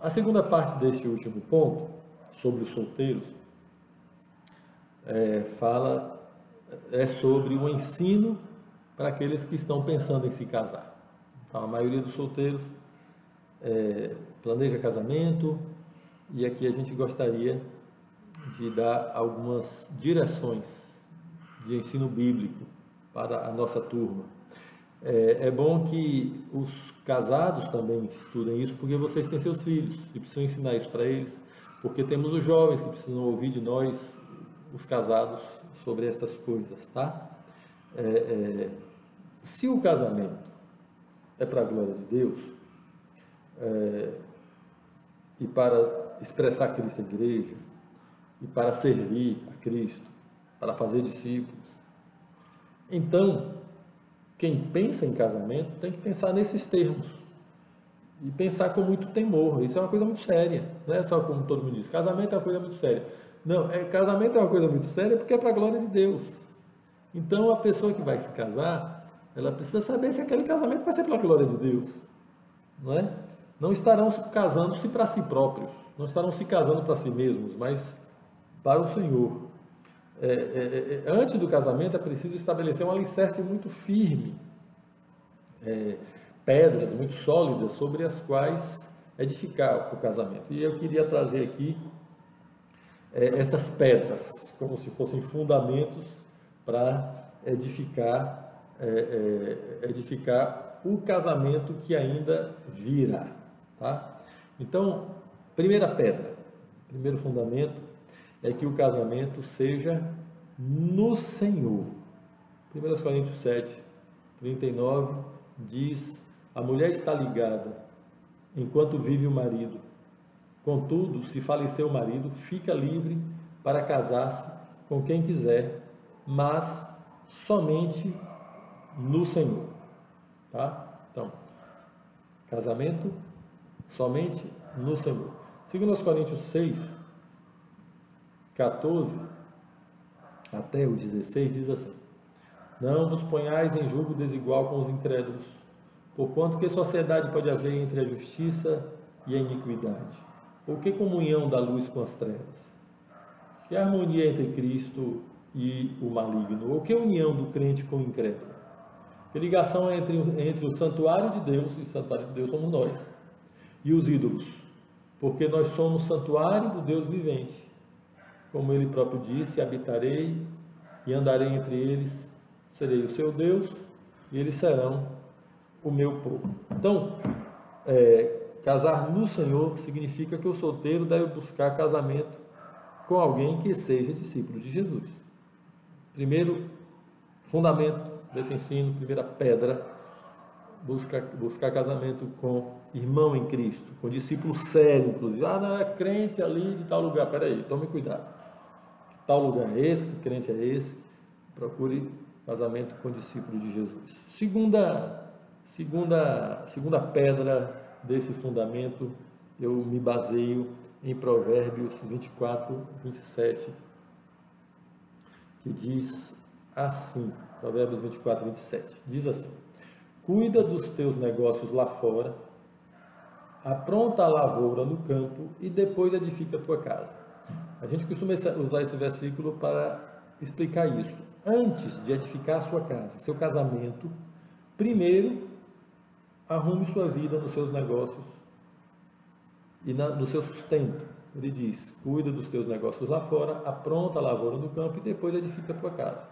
A segunda parte deste último ponto, sobre os solteiros, é sobre o ensino para aqueles que estão pensando em se casar. Então, a maioria dos solteiros planeja casamento, e aqui a gente gostaria de dar algumas direções de ensino bíblico para a nossa turma. É bom que os casados também estudem isso, porque vocês têm seus filhos e precisam ensinar isso para eles, porque temos os jovens que precisam ouvir de nós, os casados, sobre estas coisas, tá? Se o casamento é para a glória de Deus, e para expressar Cristo à igreja, e para servir a Cristo, para fazer discípulos, então, quem pensa em casamento tem que pensar nesses termos, e pensar com muito temor. Isso é uma coisa muito séria, não é só como todo mundo diz, casamento é uma coisa muito séria. Não, casamento é uma coisa muito séria porque é para a glória de Deus. Então, a pessoa que vai se casar, ela precisa saber se aquele casamento vai ser para a glória de Deus, não é? Não estarão casando-se para si próprios, não estarão se casando para si mesmos, mas para o Senhor. Antes do casamento é preciso estabelecer um alicerce muito firme, pedras muito sólidas sobre as quais edificar o casamento. E eu queria trazer aqui estas pedras, como se fossem fundamentos para edificar o casamento que ainda virá. Tá? Então, primeira pedra, primeiro fundamento, é que o casamento seja no Senhor. 1 Coríntios 7, 39 diz: a mulher está ligada enquanto vive o marido. Contudo, se falecer o marido, fica livre para casar-se com quem quiser, mas somente no Senhor. Tá? Então, casamento somente no Senhor. 2 Coríntios 6, 14 até o 16 diz assim: não vos ponhais em julgo desigual com os incrédulos, porquanto que sociedade pode haver entre a justiça e a iniquidade? Ou que comunhão da luz com as trevas? Que harmonia entre Cristo e o maligno? Ou que união do crente com o incrédulo? Que ligação é entre o santuário de Deus, e o santuário de Deus somos nós, e os ídolos? Porque nós somos santuário do Deus vivente. Como ele próprio disse: habitarei e andarei entre eles, serei o seu Deus e eles serão o meu povo. Então, casar no Senhor significa que o solteiro deve buscar casamento com alguém que seja discípulo de Jesus. Primeiro fundamento desse ensino, primeira pedra, buscar casamento com irmão em Cristo, com discípulo sério, inclusive. Não, é crente ali de tal lugar. Peraí, tome cuidado. Tal lugar é esse, que crente é esse? Procure casamento com discípulo de Jesus. Segunda pedra desse fundamento, eu me baseio em Provérbios 24, 27, que diz assim, Provérbios 24, 27, diz assim: cuida dos teus negócios lá fora, apronta a lavoura no campo e depois edifica a tua casa. A gente costuma usar esse versículo para explicar isso. Antes de edificar a sua casa, seu casamento, primeiro arrume sua vida nos seus negócios e no seu sustento. Ele diz: cuida dos teus negócios lá fora, apronta a lavoura no campo e depois edifica a tua casa.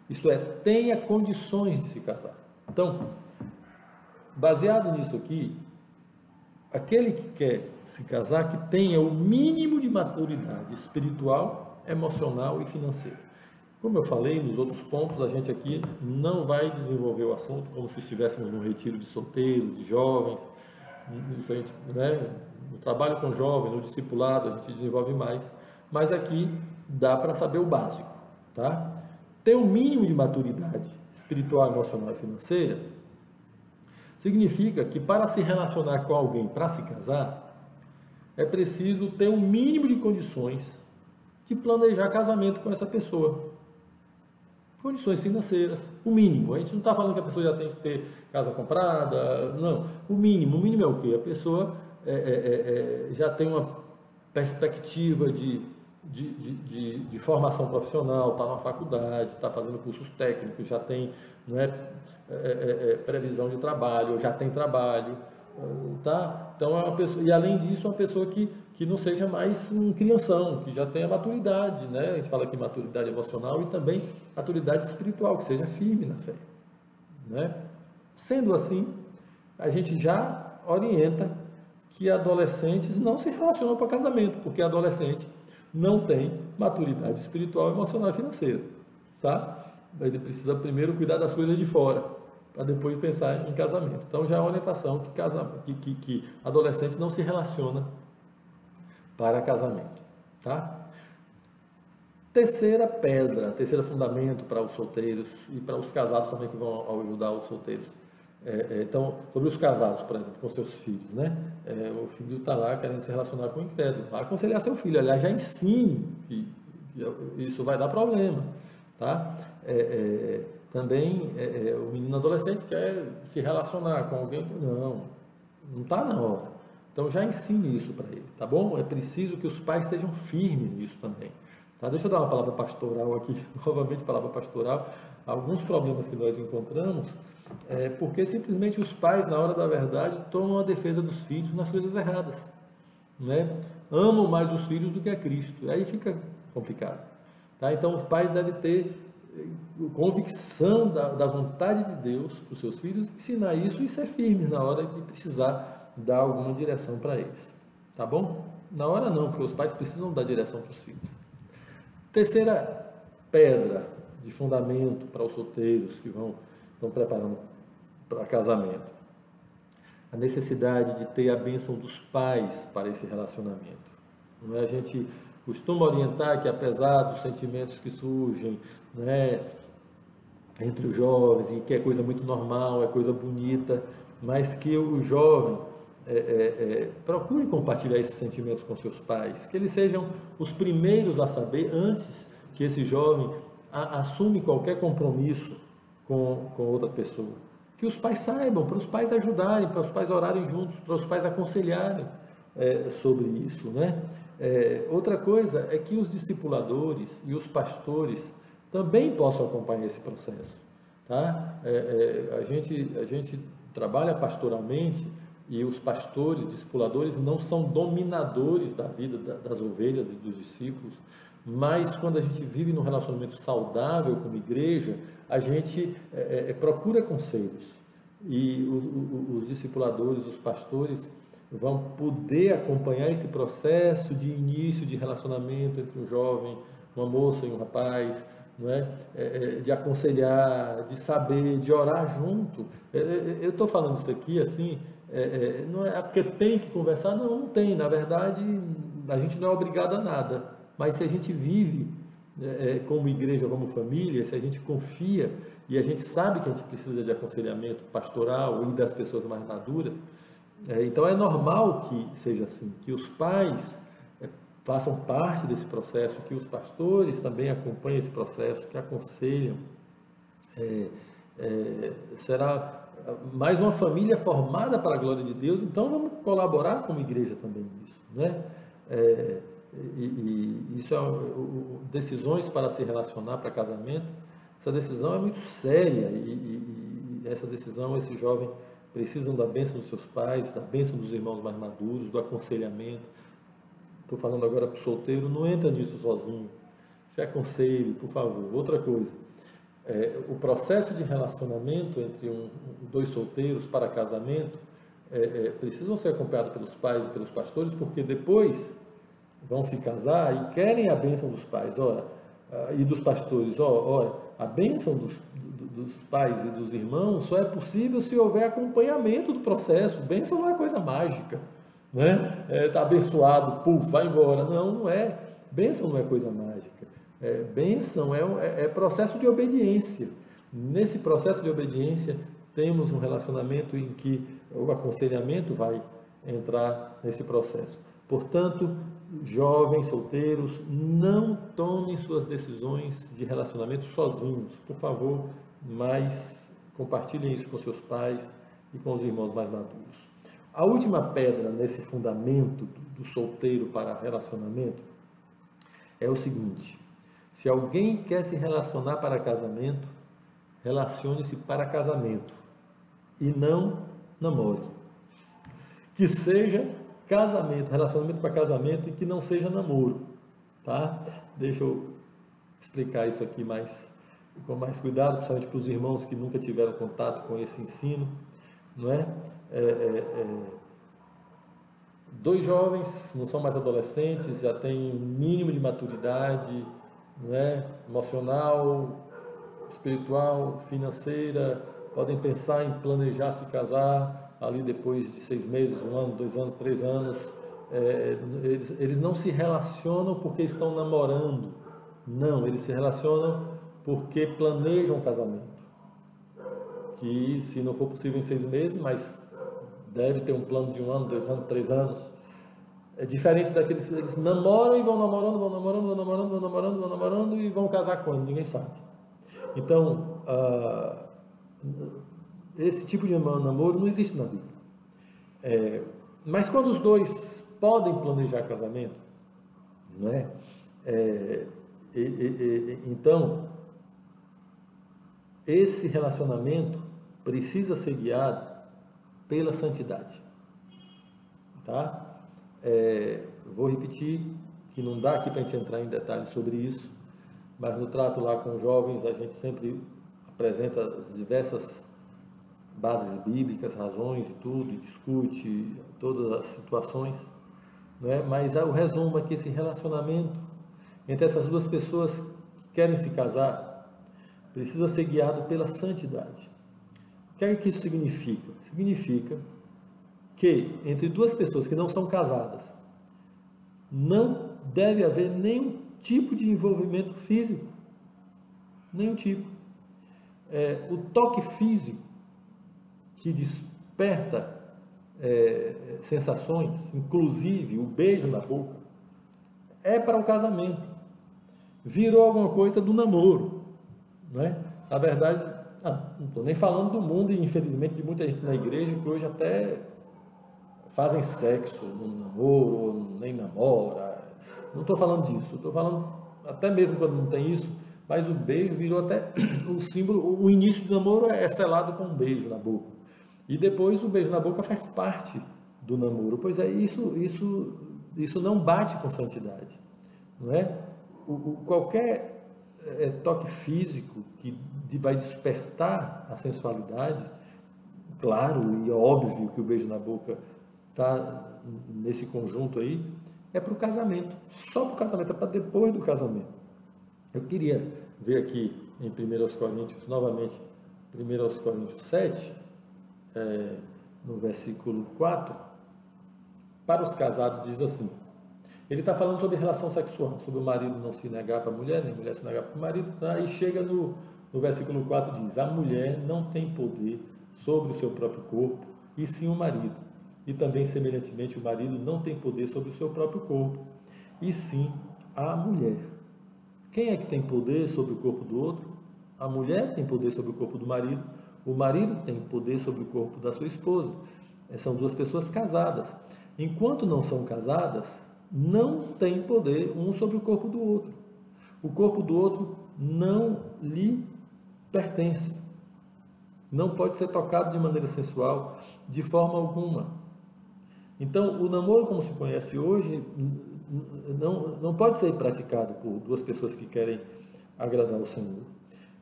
Isto é, tenha condições de se casar. Então, baseado nisso aqui, aquele que quer se casar, que tenha o mínimo de maturidade espiritual, emocional e financeira. Como eu falei nos outros pontos, a gente aqui não vai desenvolver o assunto como se estivéssemos num retiro de solteiros, de jovens, no trabalho com jovens, no discipulado, a gente desenvolve mais, mas aqui dá para saber o básico, tá? Ter um mínimo de maturidade espiritual, emocional e financeira significa que para se relacionar com alguém, para se casar, é preciso ter um mínimo de condições de planejar casamento com essa pessoa. Condições financeiras, o mínimo. A gente não está falando que a pessoa já tem que ter casa comprada, não. O mínimo é o quê? A pessoa já tem uma perspectiva de formação profissional, está na faculdade, está fazendo cursos técnicos, já tem, não é, previsão de trabalho, já tem trabalho, tá? Então é uma pessoa, e além disso, uma pessoa que não seja mais um crianção, que já tenha maturidade, né? A gente fala aqui maturidade emocional e também maturidade espiritual, que seja firme na fé, né? Sendo assim, a gente já orienta que adolescentes não se relacionam para casamento, porque adolescente não tem maturidade espiritual, emocional e financeira, tá? Ele precisa primeiro cuidar das coisas de fora, para depois pensar em casamento. Então já é uma orientação que adolescente não se relaciona para casamento, tá? Terceira pedra, terceiro fundamento para os solteiros e para os casados também que vão ajudar os solteiros. Então, sobre os casados, por exemplo, com seus filhos, né? O filho está lá querendo se relacionar com o incrédulo. Vai aconselhar seu filho, aliás, já ensine que isso vai dar problema, tá? Também o menino adolescente quer se relacionar com alguém, não está na hora. Então já ensine isso para ele, tá bom? É preciso que os pais estejam firmes nisso também. Tá? Deixa eu dar uma palavra pastoral aqui, novamente palavra pastoral. Alguns problemas que nós encontramos porque simplesmente os pais, na hora da verdade, tomam a defesa dos filhos nas coisas erradas, né? Amam mais os filhos do que a Cristo, aí fica complicado, tá? Então os pais devem ter convicção da vontade de Deus para os seus filhos, ensinar isso e ser firme na hora de precisar dar alguma direção para eles, tá bom? Na hora não, porque os pais precisam dar direção para os filhos. Terceira pedra de fundamento para os solteiros que estão preparando para casamento. A necessidade de ter a bênção dos pais para esse relacionamento. Não é? A gente costuma orientar que apesar dos sentimentos que surgem, né, entre os jovens, e que é coisa muito normal, é coisa bonita, mas que o jovem procure compartilhar esses sentimentos com seus pais, que eles sejam os primeiros a saber, antes que esse jovem assume qualquer compromisso com outra pessoa. Que os pais saibam, para os pais ajudarem, para os pais orarem juntos, para os pais aconselharem sobre isso, né? Outra coisa é que os discipuladores e os pastores também possam acompanhar esse processo, tá? A gente trabalha pastoralmente e os pastores, discipuladores não são dominadores da vida das ovelhas e dos discípulos, mas quando a gente vive num relacionamento saudável como igreja, a gente procura conselhos e os discipuladores, os pastores vão poder acompanhar esse processo de início de relacionamento entre um jovem, uma moça e um rapaz, não é? De aconselhar, de saber, de orar junto. Eu estou falando isso aqui assim, não é porque tem que conversar, não tem, na verdade a gente não é obrigado a nada, mas se a gente vive como igreja, como família, se a gente confia e a gente sabe que a gente precisa de aconselhamento pastoral e das pessoas mais maduras, então é normal que seja assim, que os pais façam parte desse processo, que os pastores também acompanhem esse processo, que aconselham. Será mais uma família formada para a glória de Deus, então vamos colaborar como igreja também nisso, né? E isso decisões para se relacionar para casamento, essa decisão é muito séria e essa decisão, esse jovem precisam da bênção dos seus pais, da bênção dos irmãos mais maduros, do aconselhamento. Estou falando agora para o solteiro, não entra nisso sozinho, se aconselhe, por favor. Outra coisa, o processo de relacionamento entre dois solteiros para casamento precisam ser acompanhados pelos pais e pelos pastores, porque depois vão se casar e querem a bênção dos pais, e dos pastores. A bênção dos pais e dos irmãos só é possível se houver acompanhamento do processo. Bênção não é coisa mágica, né? Tá abençoado, puf, vai embora. Não é. Bênção não é coisa mágica. Bênção é processo de obediência. Nesse processo de obediência, temos um relacionamento em que o aconselhamento vai entrar nesse processo. Portanto, jovens, solteiros, não tomem suas decisões de relacionamento sozinhos, por favor, mas compartilhem isso com seus pais e com os irmãos mais maduros. A última pedra nesse fundamento do solteiro para relacionamento é o seguinte: se alguém quer se relacionar para casamento, relacione-se para casamento e não namore. Que seja casamento, relacionamento para casamento, e que não seja namoro, tá? Deixa eu explicar isso aqui com mais cuidado, principalmente para os irmãos que nunca tiveram contato com esse ensino, não é? Dois jovens, não são mais adolescentes, já têm um mínimo de maturidade, não é? Emocional, espiritual, financeira, podem pensar em planejar se casar ali depois de 6 meses, 1 ano, 2 anos, 3 anos. Eles não se relacionam porque estão namorando, não, eles se relacionam porque planejam um casamento, que se não for possível em 6 meses, mas deve ter um plano de 1 ano, 2 anos, 3 anos. É diferente daqueles, eles namoram e vão namorando e vão casar quando? Ninguém sabe. Então, esse tipo de namoro não existe na Bíblia. Mas quando os dois podem planejar casamento, não é? Então, esse relacionamento precisa ser guiado pela santidade, tá? Vou repetir que não dá aqui para a gente entrar em detalhes sobre isso, mas no trato lá com jovens a gente sempre apresenta as diversas bases bíblicas, razões e tudo, e discute todas as situações, né? Mas o resumo é que esse relacionamento entre essas duas pessoas que querem se casar precisa ser guiado pela santidade. O que é que isso significa? Significa que entre duas pessoas que não são casadas, não deve haver nenhum tipo de envolvimento físico, nenhum tipo. O toque físico que desperta sensações, inclusive o beijo na boca, é para o casamento. Virou alguma coisa do namoro, não é? Na verdade, não estou nem falando do mundo e infelizmente de muita gente na igreja que hoje até fazem sexo no namoro, ou nem namora. Não estou falando disso, estou falando até mesmo quando não tem isso, mas o beijo virou até um símbolo. O início do namoro é selado com um beijo na boca, e depois o beijo na boca faz parte do namoro. Pois é, isso não bate com santidade, não é? Qualquer toque físico que vai despertar a sensualidade, claro e óbvio que o beijo na boca está nesse conjunto aí, é para o casamento, só para o casamento, é para depois do casamento. Eu queria ver aqui em 1 Coríntios, novamente, 1 Coríntios 7, no versículo 4, para os casados diz assim, ele está falando sobre relação sexual, sobre o marido não se negar para a mulher, nem a mulher se negar para o marido, aí chega no versículo 4, diz, a mulher não tem poder sobre o seu próprio corpo, e sim o marido, e também semelhantemente o marido não tem poder sobre o seu próprio corpo, e sim a mulher. Quem é que tem poder sobre o corpo do outro? A mulher tem poder sobre o corpo do marido, o marido tem poder sobre o corpo da sua esposa. São duas pessoas casadas. Enquanto não são casadas, não tem poder um sobre o corpo do outro. O corpo do outro não lhe pertence. Não pode ser tocado de maneira sensual, de forma alguma. Então, o namoro como se conhece hoje não pode ser praticado por duas pessoas que querem agradar o Senhor.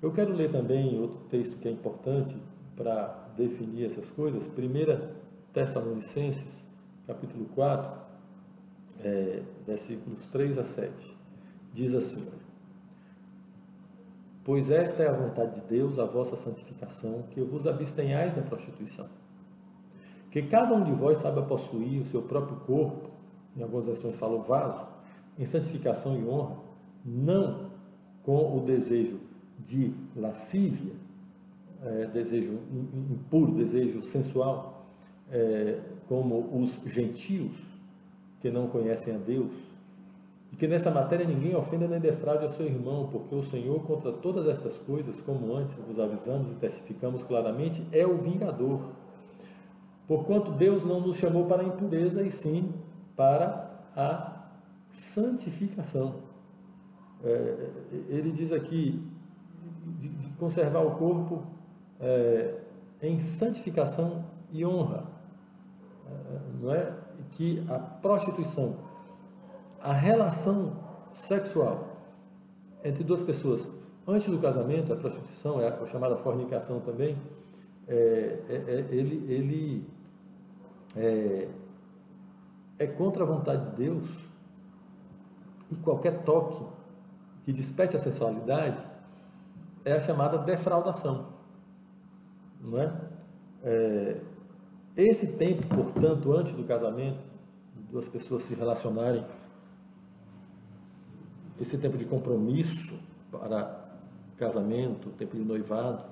Eu quero ler também outro texto que é importante para definir essas coisas, 1 Tessalonicenses, capítulo 4, versículos 3 a 7. Diz assim, pois esta é a vontade de Deus, a vossa santificação, que vos abstenhais da prostituição. Que cada um de vós saiba possuir o seu próprio corpo, em algumas versões fala o vaso, em santificação e honra, não com o desejo de lascívia, desejo impuro, desejo sensual, como os gentios, que não conhecem a Deus, e que nessa matéria ninguém ofenda nem defraude ao seu irmão, porque o Senhor, contra todas estas coisas, como antes vos avisamos e testificamos claramente, é o vingador. Porquanto Deus não nos chamou para a impureza, e sim para a santificação. Ele diz aqui de conservar o corpo em santificação e honra. Não é? Que a prostituição, a relação sexual entre duas pessoas antes do casamento, a prostituição, é a chamada fornicação também, ele é contra a vontade de Deus, e qualquer toque que desperte a sensualidade é a chamada defraudação, não é? Esse tempo, portanto, antes do casamento, duas pessoas se relacionarem, esse tempo de compromisso para casamento, tempo de noivado,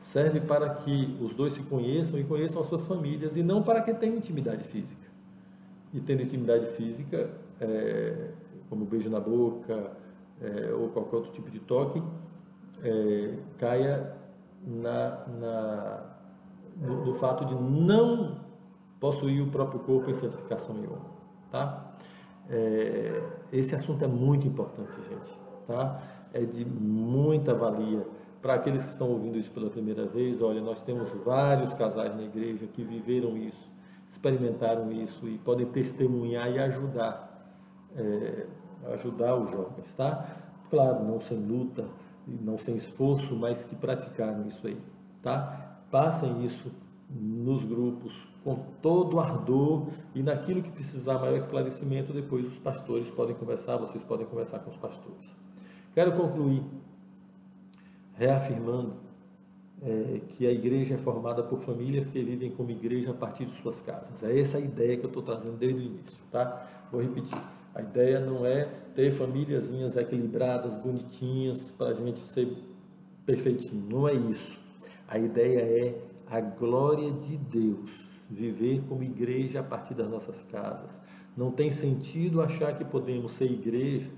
serve para que os dois se conheçam e conheçam as suas famílias, e não para que tenham intimidade física. E tendo intimidade física, como beijo na boca, ou qualquer outro tipo de toque, caia no fato de não possuir o próprio corpo em santificação e honra, tá? Esse assunto é muito importante, gente, tá? É de muita valia para aqueles que estão ouvindo isso pela primeira vez. Olha, nós temos vários casais na igreja que viveram isso, experimentaram isso e podem testemunhar e ajudar os jovens, tá? Claro, não sem luta, não sem esforço, mas que praticaram isso aí, tá? Passem isso nos grupos com todo ardor, e naquilo que precisar maior esclarecimento, depois os pastores podem conversar, vocês podem conversar com os pastores. Quero concluir reafirmando que a igreja é formada por famílias que vivem como igreja a partir de suas casas. É essa a ideia que eu estou trazendo desde o início, tá? Vou repetir. A ideia não é ter famíliazinhas equilibradas, bonitinhas, para a gente ser perfeitinho. Não é isso. A ideia é a glória de Deus, viver como igreja a partir das nossas casas. Não tem sentido achar que podemos ser igreja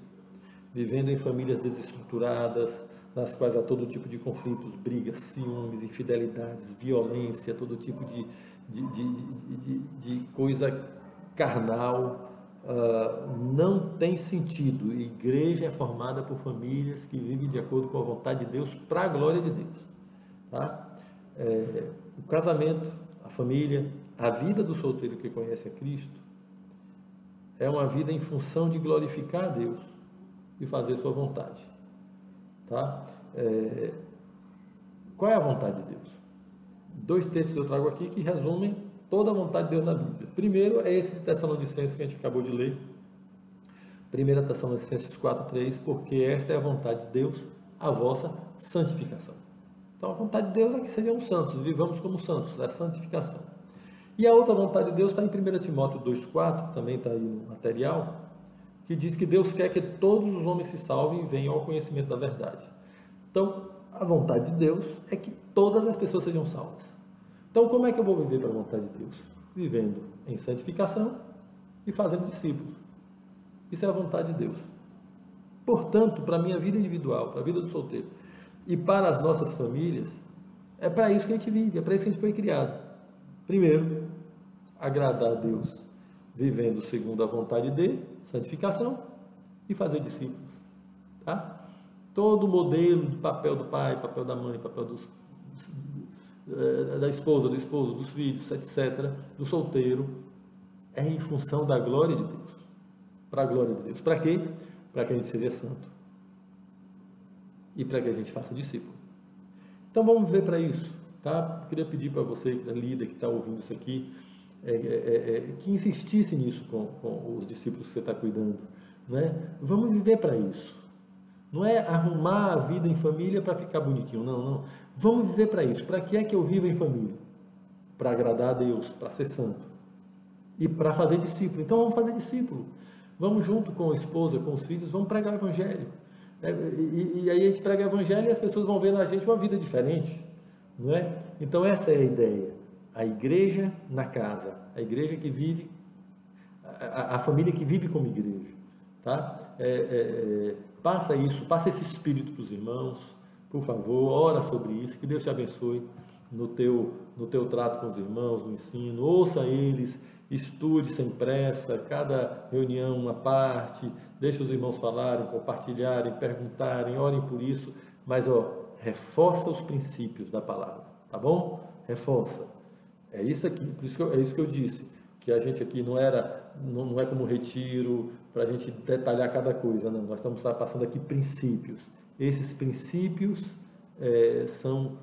vivendo em famílias desestruturadas, nas quais há todo tipo de conflitos, brigas, ciúmes, infidelidades, violência, todo tipo de coisa carnal. Não tem sentido. A igreja é formada por famílias que vivem de acordo com a vontade de Deus, para a glória de Deus, tá? O casamento, a família, a vida do solteiro que conhece a Cristo é uma vida em função de glorificar a Deus e fazer sua vontade, tá? Qual é a vontade de Deus? 2 textos eu trago aqui que resumem toda a vontade de Deus na Bíblia. Primeiro é esse de Tessalonicenses que a gente acabou de ler, 1 Tessalonicenses 4:3, porque esta é a vontade de Deus, a vossa santificação. Então a vontade de Deus é que sejam santos, vivamos como santos, é a santificação. E a outra vontade de Deus está em 1 Timóteo 2:4, também está aí no material, que diz que Deus quer que todos os homens se salvem e venham ao conhecimento da verdade. Então, a vontade de Deus é que todas as pessoas sejam salvas. Então, como é que eu vou viver para a vontade de Deus? Vivendo em santificação e fazendo discípulos. Isso é a vontade de Deus. Portanto, para a minha vida individual, para a vida do solteiro e para as nossas famílias, é para isso que a gente vive, é para isso que a gente foi criado. Primeiro, agradar a Deus, vivendo segundo a vontade de santificação e fazer discípulos, tá? Todo modelo de papel do pai, papel da mãe, papel da esposa, do esposo, dos filhos, etc., do solteiro, é em função da glória de Deus, para a glória de Deus. Para quê? Para que a gente seja santo e para que a gente faça discípulo. Então vamos ver para isso, tá? Eu queria pedir para você, líder que está ouvindo isso aqui, que insistisse nisso com os discípulos que você está cuidando, né? Vamos viver para isso. Não é arrumar a vida em família para ficar bonitinho, não. Vamos viver para isso. Para que é que eu vivo em família? Para agradar a Deus, para ser santo e para fazer discípulo. Então vamos fazer discípulo. Vamos junto com a esposa, com os filhos, vamos pregar o evangelho. E aí a gente prega o evangelho e as pessoas vão ver na gente uma vida diferente, não é? Então essa é a ideia. A igreja na casa, a igreja que vive, a família que vive como igreja, tá? Passa esse espírito para os irmãos, por favor, ora sobre isso, que Deus te abençoe, no teu trato com os irmãos, no ensino, ouça eles, estude sem pressa, cada reunião uma parte, deixe os irmãos falarem, compartilharem, perguntarem, orem por isso, mas reforça os princípios da palavra, tá bom? Reforça. É isso aqui, por isso é isso que eu disse, que a gente aqui não é como retiro, para a gente detalhar cada coisa, não, nós estamos passando aqui princípios. Esses princípios são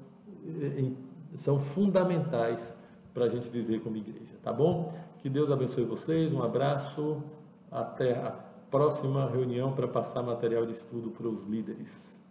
fundamentais para a gente viver como igreja, tá bom? Que Deus abençoe vocês, um abraço, até a próxima reunião para passar material de estudo para os líderes.